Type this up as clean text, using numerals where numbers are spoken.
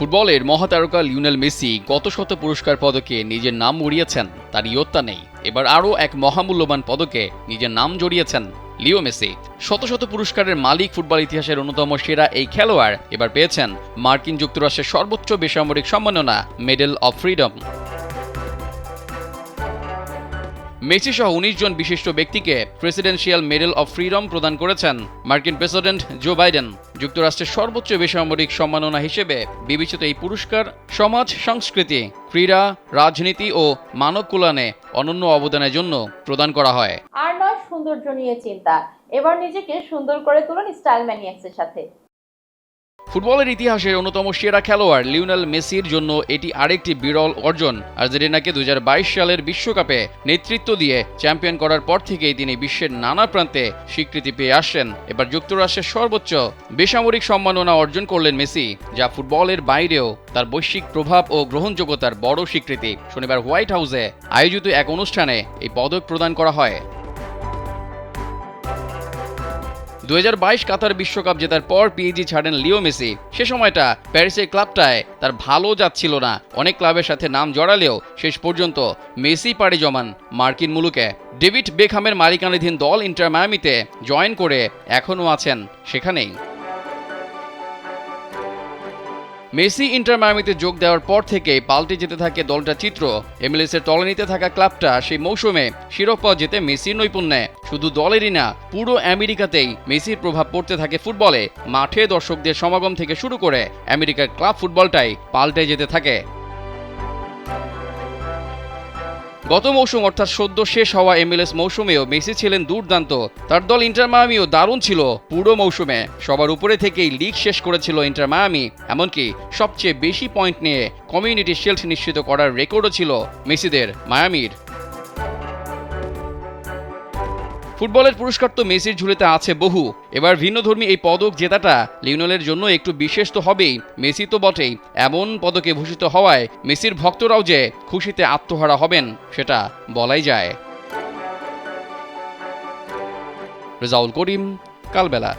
ফুটবলের মহাতারকা Lionel Messi গত শত পুরস্কার পদকে নিজের নাম উড়িয়েছেন, তার ইয়ত্তা নেই। এবার আরও এক মহামূল্যবান পদকে নিজের নাম জড়িয়েছেন লিও মেসি। শত শত পুরস্কারের মালিক ফুটবল ইতিহাসের অন্যতম সেরা এই খেলোয়াড় এবার পেয়েছেন মার্কিন যুক্তরাষ্ট্রের সর্বোচ্চ বেসামরিক সম্মাননা মেডেল অব ফ্রিডম। মেসি সহ ১৯ জন বিশিষ্ট ব্যক্তিকে প্রেসিডেন্সিয়াল মেডেল অব ফ্রিডম প্রদান করেছেন মার্কিন প্রেসিডেন্ট জো বাইডেন। যুক্তরাষ্ট্রের সর্বোচ্চ বেসামরিক সম্মাননা হিসেবে বিবেচিত এই পুরস্কার সমাজ, সংস্কৃতি, ক্রীড়া, রাজনীতি ও মানব কল্যাণে অনন্য অবদানের জন্য প্রদান করা হয়। আর নয় সৌন্দর্য নিয়ে চিন্তা, এবার নিজেকে সুন্দর করে তুলুন স্টাইল ম্যানিয়াক্সের সাথে। ফুটবলের ইতিহাসের অন্যতম সেরা খেলোয়াড় লিওনেল মেসির জন্য এটি আরেকটি বিরল অর্জন। আর্জেন্টিনাকে ২০২২ সালের বিশ্বকাপে নেতৃত্ব দিয়ে চ্যাম্পিয়ন করার পর থেকেই তিনি বিশ্বের নানা প্রান্তে স্বীকৃতি পেয়ে আসছেন। এবার যুক্তরাষ্ট্রের সর্বোচ্চ বেসামরিক সম্মাননা অর্জন করলেন মেসি, যা ফুটবলের বাইরেও তার বৈশ্বিক প্রভাব ও গ্রহণযোগ্যতার বড় স্বীকৃতি। শনিবার হোয়াইট হাউসে আয়োজিত এক অনুষ্ঠানে এই পদক প্রদান করা হয়। ২০২২ কাতার বিশ্বকাপ জেতার পর পিএসজি ছাড়েন লিও মেসি। সে সময়টা প্যারিসের ক্লাবটায় তার ভালো যাচ্ছিল না। অনেক ক্লাবের সাথে নাম জড়ালেও শেষ পর্যন্ত মেসি পাড়ি জমান মার্কিন মুলুকে। ডেভিড বেকহামের মালিকানাধীন দল ইন্টার মায়ামিতে জয়েন করে এখনও আছেন সেখানেই। মেসি ইন্টার মায়ামিতে যোগ দেওয়ার পর থেকেই পাল্টে যেতে থাকে দলটার চিত্র। এমএলএসের তলানিতে থাকা ক্লাবটা সেই মৌসুমে শিরোপা জেতে মেসির নৈপুণ্যে শুধু দলেরই না, পুরো আমেরিকাতেই মেসির প্রভাব পড়তে থাকে ফুটবলে। মাঠে দর্শকদের সমাগম থেকে শুরু করে আমেরিকার ক্লাব ফুটবলটাই পাল্টে যেতে থাকে। গত মৌসুম অর্থাৎ সদ্য শেষ হওয়া এমএলএস মৌসুমেও মেসি ছিলেন দুর্দান্ত। তার দল ইন্টার মায়ামিও দারুণ ছিল পুরো মৌসুমে। সবার উপরে থেকেই লিগ শেষ করেছিল ইন্টার মায়ামি, এমনকি সবচেয়ে বেশি পয়েন্ট নিয়ে কমিউনিটি শিল্ড নিশ্চিত করার রেকর্ডও ছিল মেসিদের মায়ামির। ফুটবলের পুরস্কার তো মেসির ঝুলিতে আছে বহু। এবার ভিন্নধর্মী এই পদক জেতাটা লিওনেলের জন্য একটু বিশেষ তো হবেই, মেসি তো বটেই। এমন পদকে ভূষিত হওয়ায় মেসির ভক্তরাও যে খুশিতে আত্মহারা হবেন সেটা বলাই যায়। রেজাউল করিম, কালবেলা।